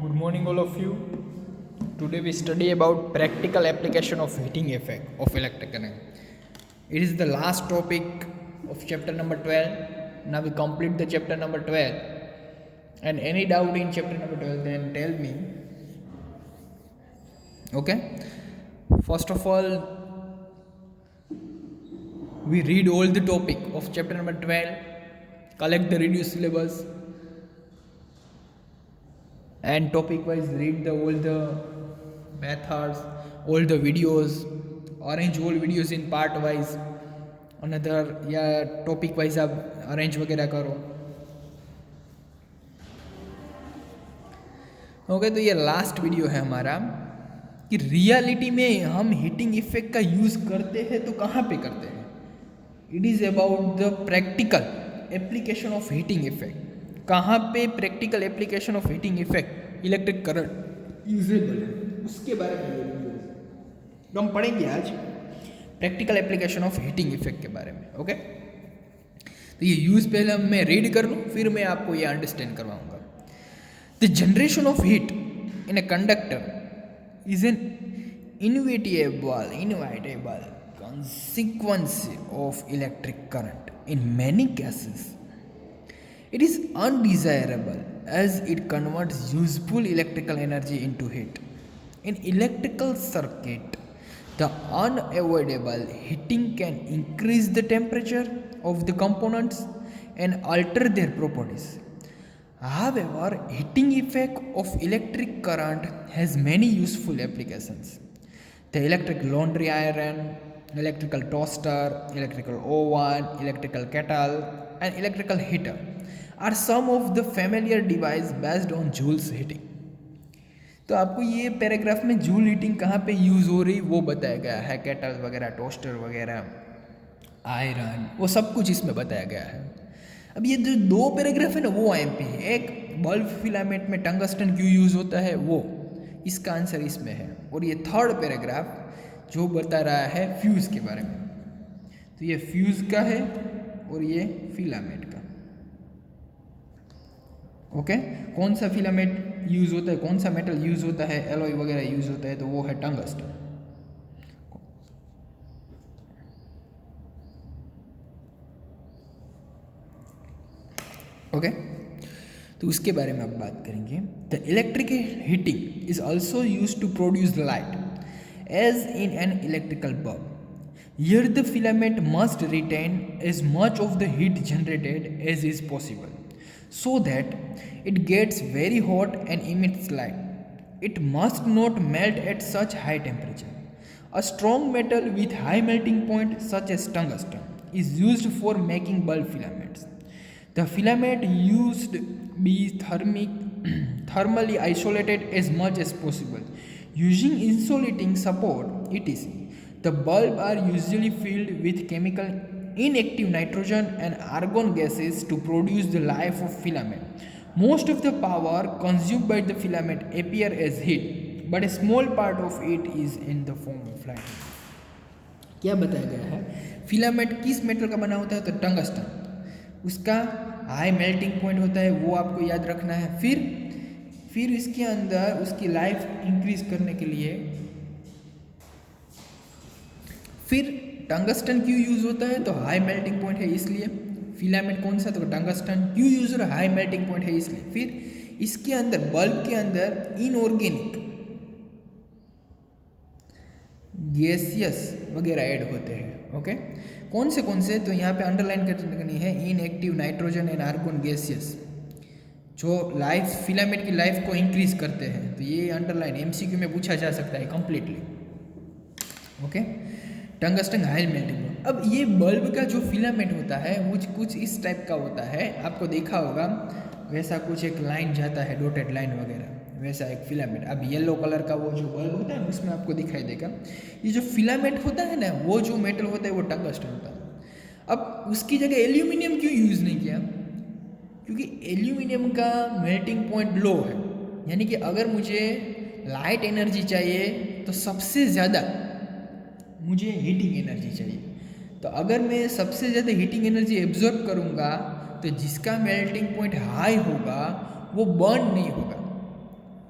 Good morning, all of you. Today we study about practical application of heating effect of electric current. It is the last topic of chapter number 12. Now we complete the chapter number 12. And any doubt in chapter number 12, then tell me. Okay? First of all, we read all the topic of chapter number 12, collect the reduced syllabus, and topic wise read all the methods, all the videos, arrange all videos in part wise, another या topic wise आप arrange वगैरह करो. Okay, तो ये last video है हमारा कि reality में हम हीटिंग इफेक्ट का यूज़ करते हैं तो कहाँ पे करते हैं. It is about the practical application of heating effect. कहाँ पे practical application of heating effect electric current usable है उसके बारे में हम पढ़ेंगे आज. Practical application of heating effect के बारे में. ओके, तो ये यूज़ पहले मैं रीड कर लूँ, फिर मैं आपको ये अंडरस्टैंड करवाऊँगा. The generation of heat in a conductor is an inevitable consequence of electric current. In many cases, it is undesirable as it converts useful electrical energy into heat. In electrical circuit, the unavoidable heating can increase the temperature of the components and alter their properties. However, heating effect of electric current has many useful applications. The electric laundry iron, electrical toaster, electrical oven, electrical kettle, and electrical heater are some of the familiar devices based on Joule's heating. तो आपको ये paragraph में joule heating कहाँ पे use हो रही वो बताया गया है. केटल वगैरह, टोस्टर वगैरह, आयरन, वो सब कुछ इसमें बताया गया है. अब ये जो दो पैराग्राफ है ना वो आईएमपी है. एक बल्ब फिलामेंट में टंगस्टन क्यों यूज़ होता है वो, इसका आंसर इसमें है. और ये थर्ड पैराग्राफ जो बता रहा है फ्यूज़ के बारे में. तो ये फ्यूज़ का है और ये फिलामेंट का. ओके, कौन सा फिलामेंट यूज़ होता है, कौन सा मेटल यूज़ होता है, एलॉय वगैरह यूज़ होता है, तो वो है टंगस्टन. ओके, तो उसके बारे में अब बात करेंगे. The electric heating is also use to produce light as in an electrical bulb. Here the filament must retain as much of the heat generated as is possible so that it gets very hot and emits light. It must not melt at such high temperature. A strong metal with high melting point such as tungsten is used for making bulb filaments. The filament used be thermally isolated as much as possible using insulating support etc. The bulbs are usually filled with chemical inactive nitrogen and argon gases to produce the life of filament. Most of the power consumed by the filament appear as heat, but a small part of it is in the form of light. क्या बताया गया है, filament किस metal का बना होता है, तो टंगस्टन. उसका हाई मेल्टिंग पॉइंट होता है, वो आपको याद रखना है. फिर इसके अंदर उसकी लाइफ इंक्रीज करने के लिए फिर टंगस्टन क्यों यूज़ होता है, तो हाई मेल्टिंग पॉइंट है इसलिए. फिलामेंट कौन सा, तो टंगस्टन. क्यों यूज़ हो रहा है, हाई मेल्टिंग पॉइंट है इसलिए. फिर इसके अंदर बल्ब के अंदर इनऑर्गेनिक गैसियस वगैरह ऐड होते हैं. ओके, कौन से, तो यहाँ पे अंडरलाइन करनी है, inactive nitrogen and argon gaseous, जो लाइफ फिलामेंट की लाइफ को इंक्रीज करते हैं. तो ये अंडरलाइन एमसीक्यू में पूछा जा सकता है completely. Okay, tungsten high melting. अब ये बल्ब का जो फिलामेंट होता है वो कुछ इस टाइप का होता है. आपको देखा होगा वैसा कुछ एक लाइन जाता है, डॉटेड लाइन वगैरह, वैसा एक फिलामेंट. अब येलो कलर का वो जो बल्ब होता है उसमें आपको दिखाई देगा. ये जो फिलामेंट होता है ना, वो जो मेटल होता है वो टंगस्टन होता है. अब उसकी जगह एल्यूमिनियम क्यों यूज़ नहीं किया, क्योंकि एल्यूमिनियम का मेल्टिंग पॉइंट लो है. यानी कि अगर मुझे लाइट एनर्जी चाहिए तो सबसे ज़्यादा मुझे हीटिंग एनर्जी चाहिए. तो अगर मैं सबसे ज़्यादा हीटिंग एनर्जी एब्जॉर्ब करूँगा तो जिसका मेल्टिंग पॉइंट हाई होगा वो बर्न नहीं होगा.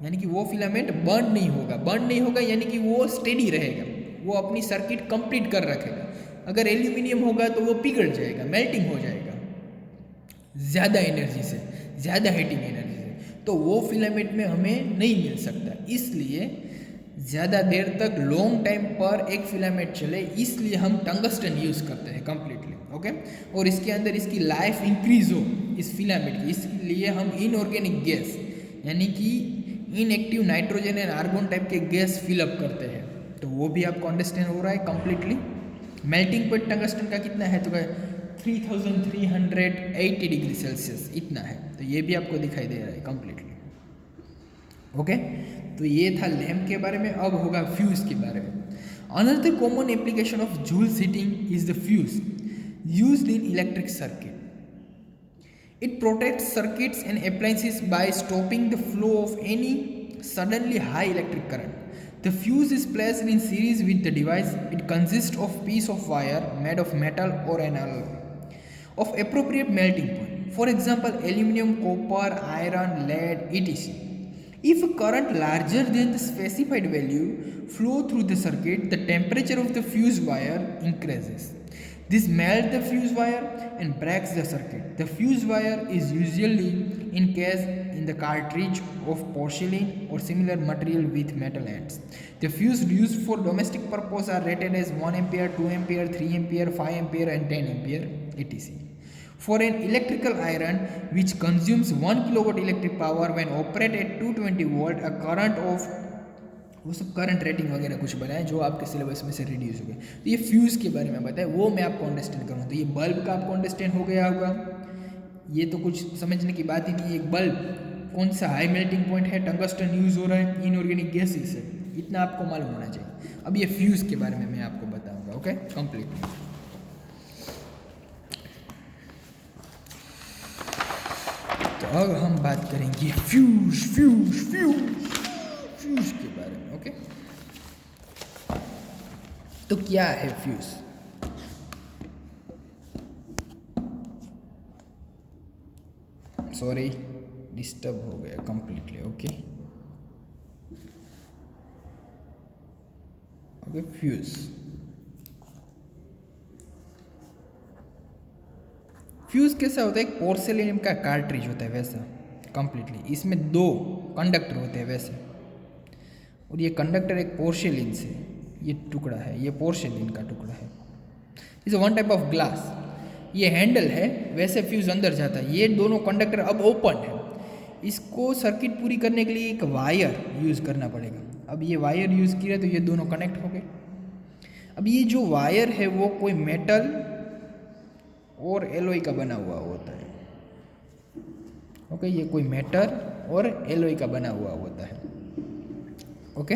यानी कि वो फिलामेंट बर्न नहीं होगा यानी कि वो स्टेडी रहेगा, वो अपनी सर्किट कंप्लीट कर रखेगा। अगर एल्यूमिनियम होगा तो वो पिघल जाएगा, मेल्टिंग हो जाएगा ज़्यादा एनर्जी से, ज़्यादा हीटिंग एनर्जी से, तो वो फिलामेंट में हमें नहीं मिल सकता। इसलिए ज़्यादा देर तक लॉन्ग टाइम पर एक फिलामेंट चले, इसलिए हम टंगस्टन यूज़ करते हैं कम्प्लीटली, ओके। और इसके अंदर इसकी लाइफ इंक्रीज हो इस फिलामेंट की, इसलिए हम इनऑर्गेनिक गैस यानी कि inactive nitrogen and argon type के गैस फिलअप करते हैं। तो वो भी आपको अंडरस्टैंड हो रहा है कम्प्लीटली। मेल्टिंग पॉइंट टंगस्टन का कितना है, तो 3380 डिग्री सेल्सियस इतना है, तो ये भी आपको दिखाई दे रहा है कम्प्लीटली, ओके। तो ये था लैम्प के बारे में। अब होगा फ्यूज़ के बारे में। Another common application of Joule's heating is the fuse used in electric circuit. It protects circuits and appliances by stopping the flow of any suddenly high electric current. The fuse is placed in series with the device. It consists of piece of wire made of metal or an alloy of appropriate melting point. For example, aluminum, copper, iron, lead, etc. If a current larger than the specified value flow through the circuit, the temperature of the fuse wire increases. This melts the fuse wire and breaks the circuit. The fuse wire is usually encased in the cartridge of porcelain or similar material with metal ends. The fuse used for domestic purpose are rated as 1 ampere, 2 ampere, 3 ampere, 5 ampere and 10 ampere etc. For an electrical iron which consumes 1 kilowatt electric power when operated at 220 volt, a current of वो सब current rating वगैरह कुछ बनाए जो आपके syllabus में से reduce हो गए। तो ये फ्यूज़ के बारे में बताया, वो मैं आपको अंडरस्टैंड करूँ। तो ये बल्ब का आपको अंडरस्टैंड हो गया होगा, ये तो कुछ समझने की बात ही नहीं है। एक बल्ब कौन सा हाई मेल्टिंग पॉइंट है, टंगस्टन यूज़ हो रहा है, इनऑर्गेनिक गैसेस है, इतना आपको मालूम होना चाहिए। अब ये फ्यूज़ के बारे में मैं आपको बताऊँगा, ओके कंप्लीटली। तो अब हम बात करेंगे फ्यूज़ के बारे में, ओके। तो क्या है फ्यूज? सॉरी डिस्टर्ब हो गया कंप्लीटली, ओके। फ्यूज कैसा होता है? एक पोर्सेलिनियम का कार्ट्रिज होता है वैसा कंप्लीटली, इसमें 2 कंडक्टर होते हैं वैसे, और ये कंडक्टर एक पोर्सेलिन से ये टुकड़ा है, ये पोर्सेलिन का टुकड़ा है। Is one type of glass, ये हैंडल है, वैसे फ्यूज अंदर जाता है। ये दोनों कंडक्टर अब ओपन है, इसको सर्किट पूरी करने के लिए एक वायर यूज़ करना पड़ेगा। अब ये वायर यूज़ किया तो ये दोनों कनेक्ट हो गए। अब ये जो वायर है वो कोई मेटल और एलॉय का बना हुआ होता है, ओके। ये कोई मेटल और एलॉय का बना हुआ होता है, ओके।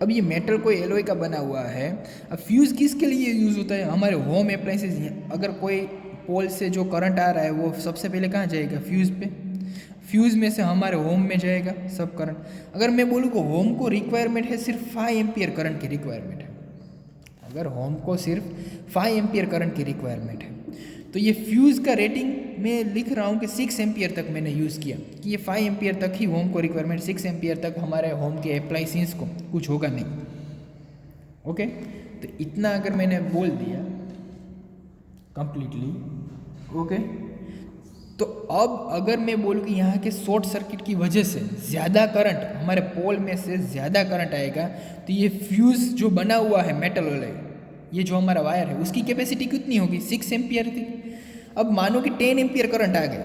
अब ये मेटल कोई एलॉय का बना हुआ है। अब फ्यूज़ किसके लिए यूज़ होता है? हमारे होम अप्लायंसेज, अगर कोई पोल से जो करंट आ रहा है वो सबसे पहले कहाँ जाएगा? फ्यूज़ पे। फ्यूज़ में से हमारे होम में जाएगा सब करंट। अगर मैं बोलूँ कि होम को रिक्वायरमेंट है सिर्फ 5 एम्पियर करंट की रिक्वायरमेंट है, अगर होम को सिर्फ 5 एम्पियर करंट की रिक्वायरमेंट है, तो ये फ्यूज़ का रेटिंग मैं लिख रहा हूँ कि 6 एम्पियर तक मैंने यूज़ किया कि ये 5 एम्पियर तक ही होम को रिक्वायरमेंट, 6 एम्पियर तक हमारे होम के अप्लायंसेस को कुछ होगा नहीं, ओके। तो इतना अगर मैंने बोल दिया कंप्लीटली, ओके। तो अब अगर मैं बोलूँ कि यहाँ के शॉर्ट सर्किट की वजह से ज़्यादा करंट, हमारे पोल में से ज़्यादा करंट आएगा, तो ये फ्यूज़ जो बना हुआ है मेटल वाला, ये जो हमारा वायर है उसकी कैपेसिटी कितनी होगी? 6 एम्पियर थी। अब मानो कि 10 एम्पियर करंट आ गया,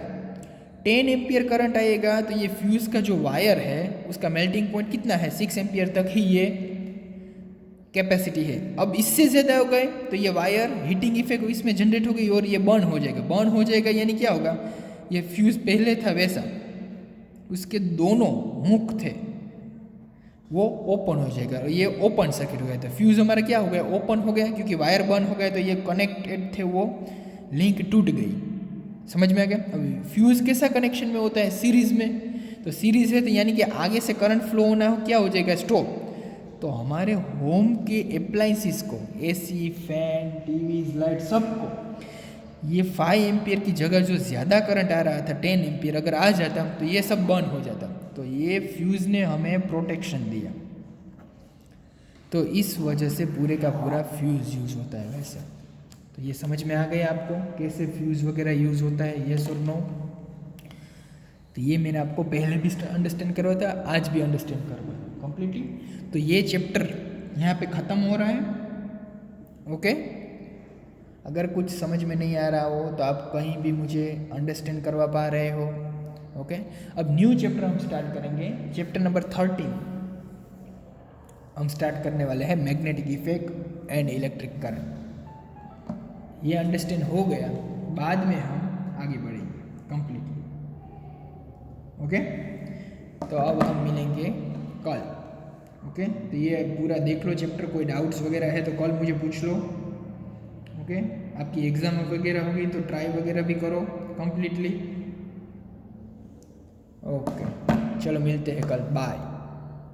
10 एम्पियर करंट आएगा तो ये फ्यूज़ का जो वायर है उसका मेल्टिंग पॉइंट कितना है? 6 एम्पियर तक ही ये कैपेसिटी है। अब इससे ज़्यादा हो गए तो ये वायर हीटिंग इफेक्ट इसमें जनरेट हो गई और ये बर्न हो जाएगा। बर्न हो जाएगा यानी क्या होगा? ये फ्यूज़ पहले था वैसा, उसके दोनों मुख थे वो ओपन हो जाएगा, ये ओपन सर्किट हो गया था। फ्यूज़ हमारा क्या हो गया? ओपन हो गया, क्योंकि वायर बर्न हो गया तो ये कनेक्टेड थे, वो लिंक टूट गई। समझ में आ गया? अब फ्यूज़ कैसा कनेक्शन में होता है? सीरीज़ में। तो सीरीज़ है तो यानी कि आगे से करंट फ्लो होना हो, क्या हो जाएगा? स्टॉप। तो हमारे होम के अप्लायंसेस को, एसी, फैन, टीवी, लाइट, सबको ये 5 एम्पियर की जगह जो ज़्यादा करंट आ रहा था 10 एम्पियर अगर आ जाता तो ये सब बर्न हो जाता। तो ये फ्यूज़ ने हमें प्रोटेक्शन दिया। तो इस वजह से पूरे का पूरा फ्यूज़ यूज होता है वैसे। तो ये समझ में आ गया आपको कैसे फ्यूज़ वगैरह यूज़ होता है, येस और नो। तो ये मैंने आपको पहले भी अंडरस्टैंड करवाया था, आज भी अंडरस्टैंड करवाया कंप्लीटली। तो ये चैप्टर यहाँ पे ख़त्म हो रहा है। ओके, अगर कुछ समझ में नहीं आ रहा हो तो आप कहीं भी मुझे अंडरस्टैंड करवा पा रहे हो। ओके, अब न्यू चैप्टर हम स्टार्ट करेंगे, चैप्टर नंबर 13 हम स्टार्ट करने वाले हैं, magnetic effect and electric current. ये अंडरस्टैंड हो गया, बाद में हम आगे बढ़ेंगे कंप्लीटली। ओके, तो अब हम मिलेंगे कल। ओके, तो ये पूरा देख लो चैप्टर, कोई डाउट्स वगैरह है तो कल मुझे पूछ लो। ओके, आपकी एग्ज़ाम वगैरह होगी तो ट्राई वगैरह भी करो कंप्लीटली। ओके, चलो मिलते हैं कल, बाय।